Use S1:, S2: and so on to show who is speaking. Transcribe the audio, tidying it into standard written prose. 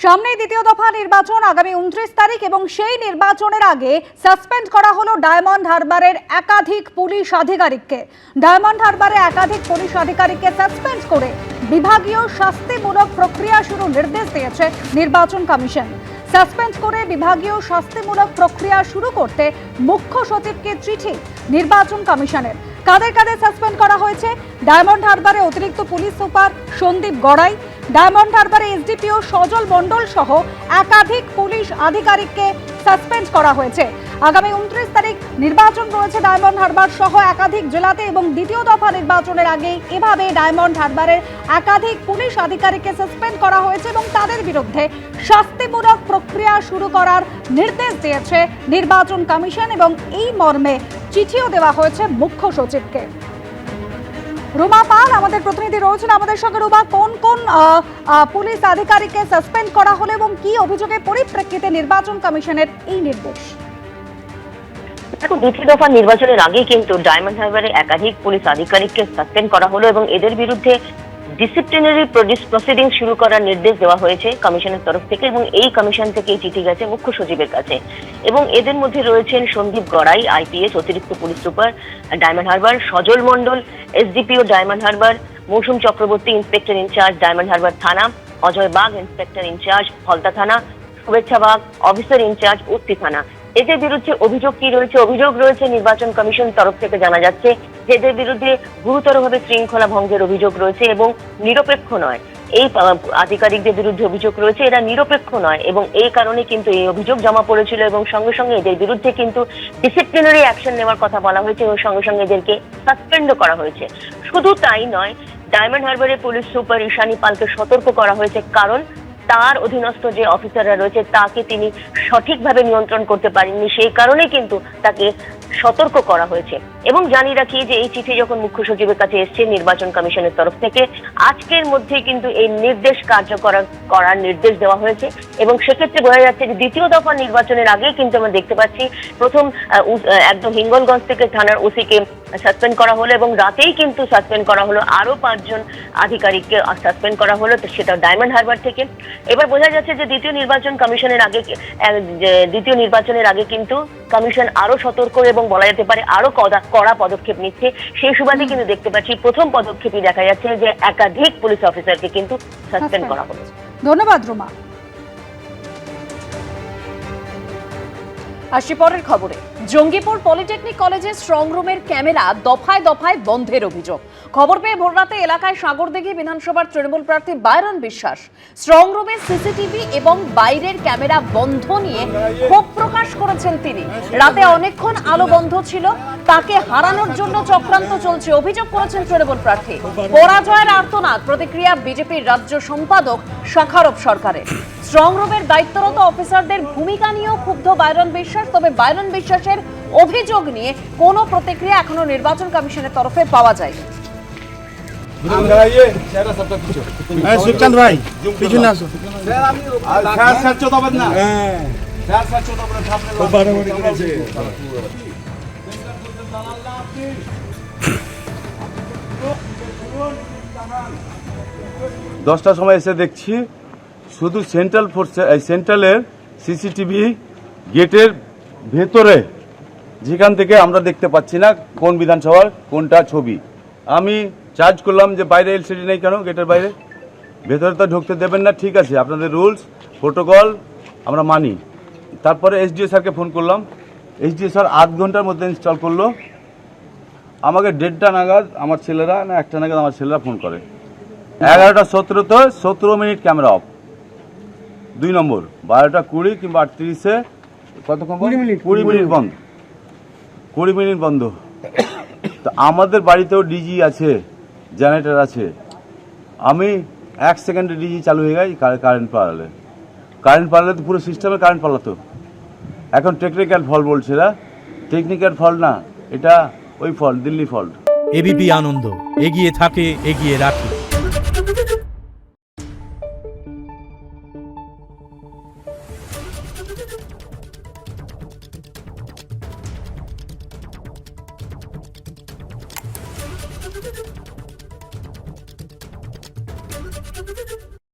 S1: সামনে দ্বিতীয় দফা নির্বাচন আগামী 29 তারিখ এবং সেই নির্বাচনের আগে সাসপেন্ড করা হলো ডায়মন্ড হারবারের একাধিক পুলিশ আধিকারিককে। ডায়মন্ড হারবারে একাধিক পুলিশ আধিকারিককে সাসপেন্ড করে বিভাগীয় শাস্তিমূলক প্রক্রিয়া শুরুর নির্দেশ দিয়েছে নির্বাচন কমিশন। সাসপেন্ড করে বিভাগীয় শাস্তিমূলক প্রক্রিয়া শুরু করতে মুখ্য সচিবকে চিঠি নির্বাচন কমিশনের। কাদের কাদের সাসপেন্ড করা হয়েছে? ডায়মন্ড হারবারে অতিরিক্ত police super Sandip Garai, Diamond হারবারে এসডিপিও সজল মণ্ডল সহ একাধিক পুলিশ আধিকারিককে সাসপেন্ড করা হয়েছে। আগামী 29 তারিখ নির্বাচন রয়েছে ডায়মন্ড হারবার সহ একাধিক জেলাতে এবং দ্বিতীয় দফা নির্বাচনের আগে এভাবে ডায়মন্ড হারবারের একাধিক পুলিশ আধিকারিককে সাসপেন্ড করা হয়েছে এবং তাদের বিরুদ্ধে শাস্তিমূলক প্রক্রিয়া শুরু করার নির্দেশ দিয়েছে নির্বাচন কমিশন এবং এই মর্মে চিঠিও দেওয়া হয়েছে মুখ্য সচিবকে। রুমা পাল আমাদের প্রতিনিধি রয়েছেন আমাদের সঙ্গে। রুমা, কোন কোন পুলিশ আধিকারিককে সাসপেন্ড করা হলো এবং কি অভিযোগের পরিপ্রেক্ষিতে নির্বাচন কমিশনের এই নির্দেশ?
S2: দেখো, দ্বিতীয় দফা নির্বাচনের আগে কিন্তু ডায়মন্ড হারবারে একাধিক পুলিশ আধিকারিককে সাসপেন্ড করা হলো এবং এদের বিরুদ্ধে ডিসিপ্লিনারি প্রসিডিং শুরু করার নির্দেশ দেওয়া হয়েছে কমিশনের তরফ থেকে এবং এই কমিশন থেকে চিঠি গেছে মুখ্য সচিবের কাছে। এবং এদের মধ্যে রয়েছেন সন্দীপ গড়াই আইপিএস অতিরিক্ত police super Diamond Harbour, Sajal Mondal SDPO Diamond Harbour, Mousumi Chakraborty inspector in charge Diamond Harbour থানা, অজয় বাগ ইন্সপেক্টর ইনচার্জ ফলতা থানা, শুভেচ্ছা বাগ অফিসার ইনচার্জ উত্তি থানা। এদের বিরুদ্ধে অভিযোগ কি রয়েছে? অভিযোগ রয়েছে নির্বাচন কমিশন তরফ থেকে জানা যাচ্ছে যে এদের বিরুদ্ধে গুরুতরভাবে শৃঙ্খলা ভঙ্গের অভিযোগ রয়েছে এবং নিরপেক্ষ নয়। এই আধিকারিকদের বিরুদ্ধে অভিযোগ রয়েছে, এরা নিরপেক্ষ নয় এবং এই কারণে কিন্তু এই অভিযোগ জমা পড়েছিল এবং সঙ্গে সঙ্গে এদের বিরুদ্ধে কিন্তু ডিসিপ্লিনারি অ্যাকশন নেওয়ার কথা বলা হয়েছে এবং সঙ্গে সঙ্গে এদেরকে সাসপেন্ডও করা হয়েছে। শুধু তাই নয়, ডায়মন্ড হারবারের পুলিশ সুপার ঈশানী পালকে সতর্ক করা হয়েছে, কারণ তার অধীনস্থ যে অফিসাররা রয়েছে তাকে তিনি সঠিকভাবে নিয়ন্ত্রণ করতে পারেননি, সেই কারণে কিন্তু তাকে সতর্ক করা হয়েছে। এবং জানিয়ে রাখি যে এই চিঠি যখন মুখ্য সচিবের কাছে এসছে নির্বাচন কমিশনের তরফ থেকে, আজকের মধ্যে কিন্তু এই নির্দেশ কার্যকর করার নির্দেশ দেওয়া হয়েছে এবং সেক্ষেত্রে বোঝা যাচ্ছে যে দ্বিতীয় দফা নির্বাচনের আগে কিন্তু আমরা দেখতে পাচ্ছি প্রথম একদম হিঙ্গলগঞ্জ থেকে থানার ওসিকে সাসপেন্ড করা হলো এবং রাতেই কিন্তু সাসপেন্ড করা হলো আরো 5 জন আধিকারিককে সাসপেন্ড করা হলো, সেটা ডায়মন্ড হারবার থেকে। এবার বোঝা যাচ্ছে যে দ্বিতীয় নির্বাচনের আগে কিন্তু কমিশন আরো সতর্ক এবং বলা যেতে পারে আরো কড়া পদক্ষেপ নিচ্ছে। সেই সুবাদে কিন্তু দেখতে পাচ্ছি প্রথম পদক্ষেপই দেখা যাচ্ছে যে একাধিক পুলিশ অফিসারকে কিন্তু সাসপেন্ড করা হলো।
S1: ধন্যবাদ রুমা।
S3: আসি পরের খবরে। জঙ্গিপুর পলিটেকনিক কলেজের স্ট্রং রুমের ক্যামেরা দফায় দফায় বন্ধের অভিযোগ। খবর পেয়ে ভোররাতে এলাকায় সাগরদিঘি বিধানসভার তৃণমূল প্রার্থী বাইরন বিশ্বাস স্ট্রং রুমের সিসিটিভি এবং বাইরের ক্যামেরা বন্ধ নিয়ে ক্ষোভ প্রকাশ করেছেন তিনি। রাতে অনেকক্ষণ আলো বন্ধ ছিল, তাকে হারানোর জন্য চক্রান্ত চলছে অভিযোগ করেছেন তৃণমূল প্রার্থী। পরাজয়ের আর্তনাদ প্রতিক্রিয়া বিজেপির রাজ্য সম্পাদক শাখারব সরকারের। স্ট্রং রুমের দায়িত্বরত অফিসারদের ভূমিকা নিয়েও ক্ষুব্ধ বাইরন বিশ্বাস, তবে বাইরন বিশ্বাসের অভিযোগ নিয়ে কোনো প্রতিক্রিয়া এখনো নির্বাচন কমিশনের তরফে পাওয়া যায়নি।
S4: দশটার সময় এসে দেখছি শুধু সেন্ট্রালের সিসিটিভি গেটের ভেতরে, যেখান থেকে আমরা দেখতে পাচ্ছি না কোন বিধানসভার কোনটা ছবি। আমি চার্জ করলাম যে বাইরে এলসিডি নেই কেন, গেটের বাইরে, ভেতরে তো ঢুকতে দেবেন না, ঠিক আছে আপনাদের রুলস প্রোটোকল আমরা মানি। তারপরে এসডিও স্যারকে ফোন করলাম, এসডিও স্যার 8 ঘন্টার মধ্যে ইনস্টল করলো। আমাকে 1:30 নাগাদ আমার ছেলেরা না 1টা নাগাদ আমার ছেলেরা ফোন করে। 11:17 17 মিনিট ক্যামেরা অফ। 2 নম্বর 12:20 কিংবা 38-এ কতক্ষণ 20 মিনিট বন্ধ, 20 মিনিট বন্ধ। তো আমাদের বাড়িতেও ডিজি আছে, জেনারেটর আছে। আমি 1 সেকেন্ডে ডিজি চালু হয়ে গেছে কারেন্ট পালালে তো পুরো সিস্টেমে কারেন্ট পালাতো। এখন টেকনিক্যাল ফল্ট বলছে, না টেকনিক্যাল ফল্ট না, এটা ওই ফল্ট, দিল্লি ফল্ট।
S5: এবিপি আনন্দ এগিয়ে থাকে, এগিয়ে রাখে।
S6: Thank you.